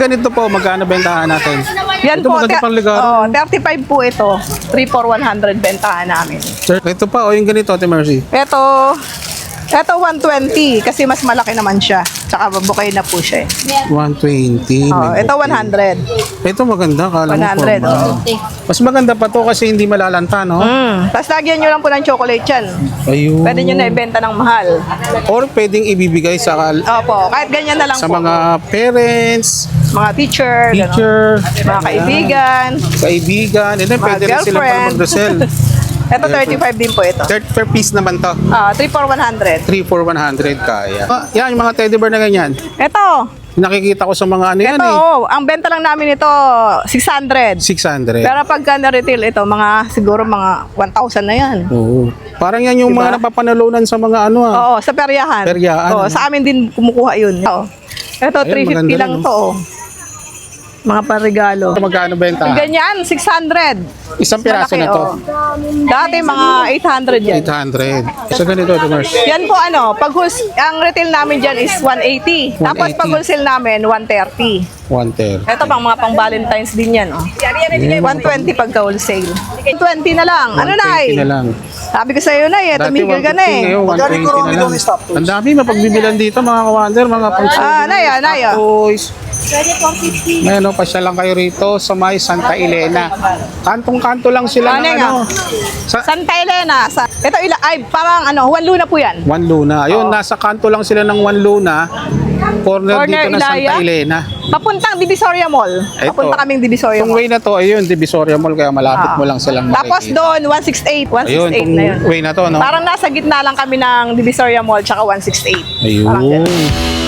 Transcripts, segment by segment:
Ganito po, magkano bentahan natin? Yan Ito po, maganda pang ligaro. 35 po ito. 3 for 100 bentahan namin. Sir, ito pa, o yung ganito, Ate Mercy. Ito 120 kasi mas malaki naman siya. Tsaka bukay na po siya. 120. may Ito bouquet. 100. Ito maganda, kala mo 100, formal. Mas maganda pa to kasi hindi malalanta, no? Tapos lagyan nyo lang po ng chocolate yan. Ayun. Pwede nyo na ibenta ng mahal. Or pwedeng ibibigay sa Opo, kahit ganyan na lang sa po. mga parents, Mga teacher, teacher, mga kaibigan. kaibigan, and then Mga pwede rin sila pang girlfriend. mag-resell. Ito 35 din po ito. Per piece naman to. 3 for 100. 3 for 100 kaya. Yan, yung mga teddy bear na ganyan. Ito. Nakikita ko sa mga ano yan Ito, eh. ang benta lang namin ito 600. 600. Pero pagka na-retail ito, siguro mga 1,000 na yan. Oo. Parang yan yung Diba? mga napapanalunan sa mga ano ah. Oo, sa peryahan. Peryahan. Oo, sa amin din kumukuha yun. Oo. Ito, Ayun, 350 maganda lang rin, to. Oh. Mga panregalo. Magkano benta? Ganyan, 600. Isang piraso Malaki, na to. oh. Dati mga 800 yan. 800. So ganito, Tomers. Yan po ang retail namin dyan is 180. Tapos 180. pag wholesale namin, 130. 130. Ito pang Valentine's din yan. Oh. 120 pagka wholesale. 20 na lang. Ano na 120 na lang. Sabi ko sa'yo na eh, Dati tumigil ka 150 na eh. ngayon, 120 na lang. Ang dami mapagbibilan dito mga kawander, mga pang Naya. toys. Ngayon, pasya lang kayo rito sa may Santa Elena. Kantong-kanto lang sila ng Nga. sa Santa Elena. Ito parang Juan Luna po yan. Juan Luna. Ayun, nasa kanto lang sila ng Juan Luna. Corner dito na Santa Ilaya. Elena. Papuntang Divisoria Mall. Ito. Papunta kaming Divisoria Itong Mall. way na to, ayun, Divisoria Mall, kaya malapit mo lang silang Tapos makikita. doon, 168. 168 Ayun, itong na yun. way na to, no? Parang nasa gitna lang kami ng Divisoria Mall tsaka 168. Parang Ayun. ganun.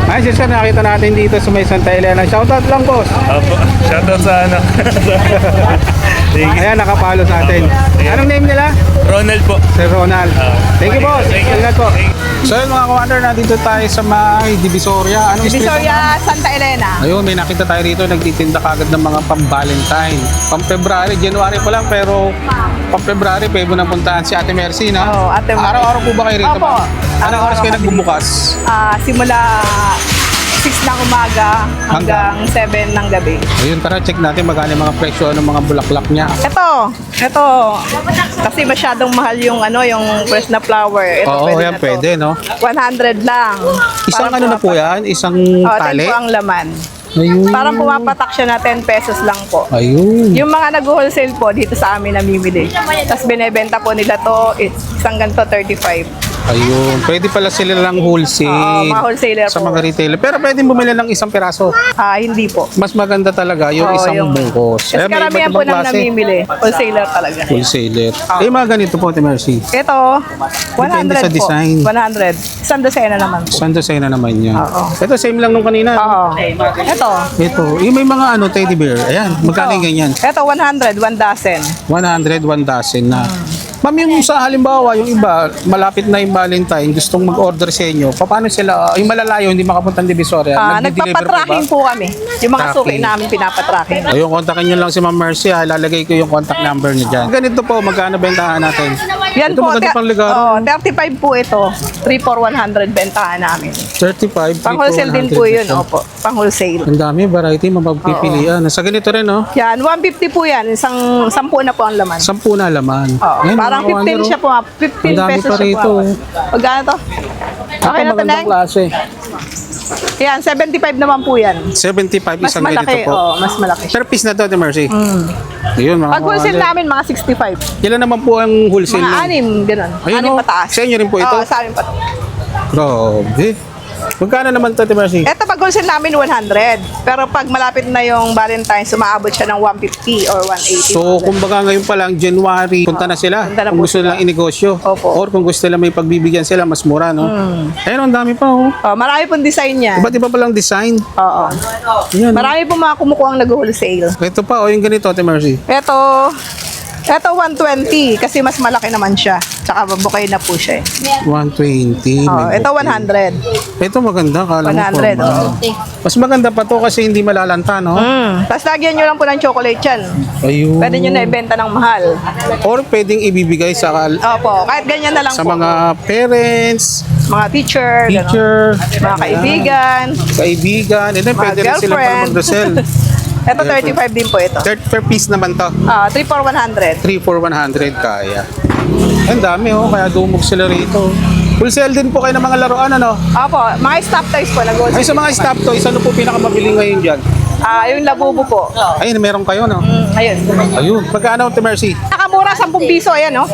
Ay, sir, nakita natin dito sa may Santa Elena. Shoutout lang, boss. Opo, shoutout sa anak. Ayan, nakapalo sa atin. Anong name nila? Ronald po. Si Ronald. Thank you, boss. Thank you. Ingat po. So yun mga commander, nandito tayo sa may Divisoria. Anong street? Divisoria, Santa Elena. Ayun, may nakita tayo rito, nagtitinda kagad ng mga pang-Valentine. Pang-February, January pa lang, pero pang-February, pwede mo nang puntahan si Ate Mercy, na? Oo, Ate Mercy. Araw-araw po ba kayo rito? Opo. Anong oras kayo Araw-araw nagbubukas? Simula 6 ng umaga hanggang 7 ng gabi. Ayun, tara, check natin magkano yung mga presyo ng mga bulaklak niya. Ito. Kasi masyadong mahal yung yung fresh na flower. Ito, Oo, yan na to. pwede, no? 100 lang. Isang Parang ano na po yan? Isang tali? 10 po ang laman. Ayun. Parang pumapatak siya na 10 pesos lang po. Ayun. Yung mga nag-wholesale po dito sa amin namimili. Tapos binebenta po nila to, isang ganito 35. Ayun. Pwede pala sila lang wholesale. Oo, mga wholesaler sa po. mga retailer. Pero pwede bumili ng isang piraso. Hindi po. Mas maganda talaga yung Oo, isang bungkos. Kasi may karamihan iba't po ibang nang klase. namimili. Wholesaler talaga. Wholesaler. Mga ganito po, Ate Mercy. Ito, 100 Depende sa po. design. 100. Isang dosena naman po. Saan design na naman yan? Oo. Ito, same lang nung kanina. Oo. Ito. Ito. Yung may mga teddy bear. Ayan. Magkano yung ganyan? Ito, 100. 1 dozen. 100, 1 dozen na. Ma'am, yung sa halimbawa, yung iba, malapit na yung Valentine, gustong mag-order sa inyo, paano sila, yung malalayo, hindi makapuntang Divisoria, nagdi-deliver po ba? Nagpapatracking po kami. Yung mga suki Tracking. namin pinapatracking. Ayun, kontakin nyo lang si Ma'am Mercy, ilalagay ko yung contact number niya dyan. Ganito po, magkano bentahan natin? Yan Ito po, maganda pang ligaro. 35 po ito. 3 for 100 bentahan namin. 35, Pang wholesale din po yun, opo. Pang wholesale. Ang dami, variety, mapagpipilian. Sa ganito rin, no? Yan, 150 po yan. 10 na po ang laman. 10 na laman. Oo, Ayan, parang mga 15 siya po. 15 Ang dami pesos pa siya rito. po. Magkano to? Okay na to, magandang Neng? klase. Yan, 75 naman po yan. 75 Mas isang ganito malaki, po. mas malaki. Per piece na to, Ate Mercy. Ayun, mga Pag wholesale kawander. namin, mga 65. Ilan naman po ang wholesale Mga nun? 6, ganun. Ayun, 6 oh. pataas. Sa inyo rin po ito? Oo, sa amin pataas. Grabe. Magkano naman to, Ate Mercy? Ito pag wholesale namin 100. Pero pag malapit na yung Valentine's, umaabot siya ng 150 or 180. So, kumbaga ngayon pa lang, January, punta na sila. Punta na Kung po gusto sila. nilang inegosyo. Opo. Or kung gusto nila may pagbibigyan sila, mas mura, no? Ayun, ang dami pa, oh. Marami pong design yan. Iba't iba palang design. Oo. Ayan, oh. Marami pong mga kumukuha ang nag-wholesale. Ito pa, oh, yung ganito, Ate Mercy. Ito, Ito 120 kasi mas malaki naman siya. Tsaka bukay na po siya. 120. Oh, may ito bouquet. 100. Ito maganda. Kala mo 100, formal. Mas maganda pa to kasi hindi malalanta, no? Tapos lagyan nyo lang po ng chocolate yan. Ayun. Pwede nyo na ibenta ng mahal. Or pwedeng ibibigay sa Opo, kahit ganyan na lang sa po. mga parents, Mga teacher, teacher, mga kaibigan. kaibigan. And then Mga pwede rin sila para girlfriend. mag-resell. Ito 35 din po ito. Per piece naman to. 3 for 100. 3 for 100 kaya. Ang dami oh, kaya dumog sila rito. Wholesale din po kayo ng mga laruan, ano? Opo, mga stop toys po. Ay, sa mga stop toys, ano po pinakamabili ngayon dyan? Yung labubo po. Ayun, meron kayo, no? Ayun. Ayun, magkano ito, Mercy? Nakamura 10 piso, ayan, no?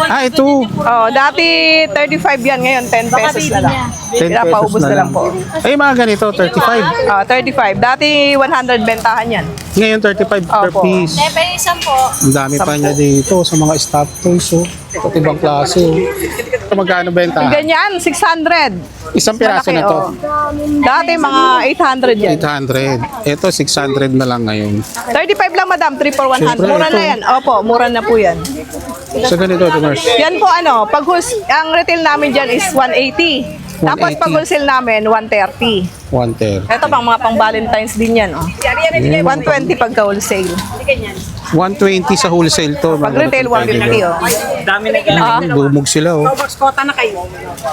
Ah, ito. Oh, dati 35 yan, ngayon 10 pesos na lang. 10 Pinapaubos pesos na lang po. Ay, mga ganito, 35. 35. Dati 100 bentahan yan. Ngayon, 35 per Opo. piece. Isang po. Ang dami pa niya dito sa mga stop toys, oh. Ito ibang klase, oh. Ito magkano benta? Ganyan, 600. Isang piraso Malaki, na to. oh. Dati mga 800 yan. 800. Ito, 600 na lang ngayon. 35 lang, madam. 3 for 100. Siyempre, Mura ito. na yan. Opo, mura na po yan. Sa ganito, Mercy. Yan po ano, pag ang retail namin dyan is 180. Tapos 180. pag wholesale namin, 130. 110. Ito pang mga pang Valentine's din yan. Oh. 120 pagka wholesale. 120 sa wholesale to. Pag retail, 150. Oh. Bumog sila, oh.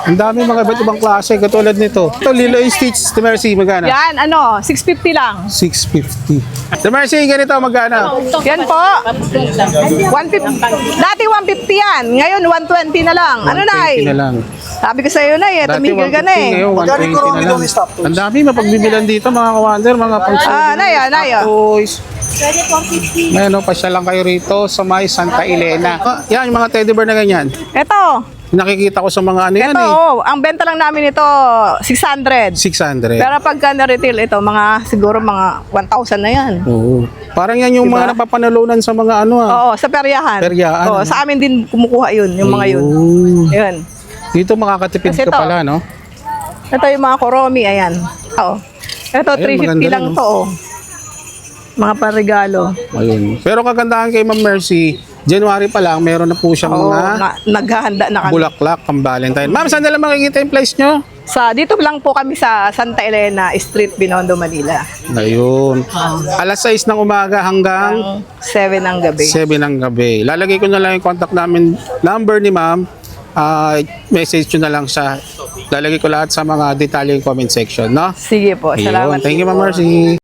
Ang dami mga iba't ibang klase, katulad nito. Ito, Lilo and Stitch, The Mercy, magkano? Yan, ano, 650 lang. 650. The Mercy, ganito, magkano? Yan po. 150. Dati 150 yan. Ngayon, 120 na lang. Ano na 120 na lang. Sabi ko sa'yo na eh, Dati tumigil ka 150, na eh. ngayon 120 na lang. Ang dami mapagbibilan dito, mga kawander, mga pang Naya, naya. toys. Ayan, oh, pasya lang kayo rito sa may Santa Elena. Ah, yan, yung mga teddy bear na ganyan. Ito. Nakikita ko sa mga ano yan, Ito, eh. oh, ang benta lang namin ito, 600. 600. Pero pagka na-retail ito, mga siguro mga 1,000 na yan. Oo. Parang yan yung mga napapanalunan sa mga ano, ah. Oo, sa peryahan. Peryahan. Oo, sa amin din kumukuha yun, yung mga yun. Ayun. Yun. Dito makakatipid Kasi ka ito, pala, no? Ito yung mga koromi, ayan. Oo. Ito, Ayun, 350 maganda lang rin, no? to, oh. Mga panregalo. Ayun. Pero kagandahan kay Ma'am Mercy, January pa lang, meron na po siyang Oo, mga naghahanda na kami. bulaklak pang Valentine. Ma'am, saan nila makikita yung place nyo? Dito lang po kami sa Santa Elena Street, Binondo, Manila. Ayun. Alas 6 ng umaga hanggang 7 ng gabi. 7 ng gabi. Lalagay ko na lang yung contact namin, number ni Ma'am. Message nyo na lang siya. Lalagay ko lahat sa mga detalye yung comment section, no? Sige po, salamat. Ayun. Thank you, Ma'am Mercy.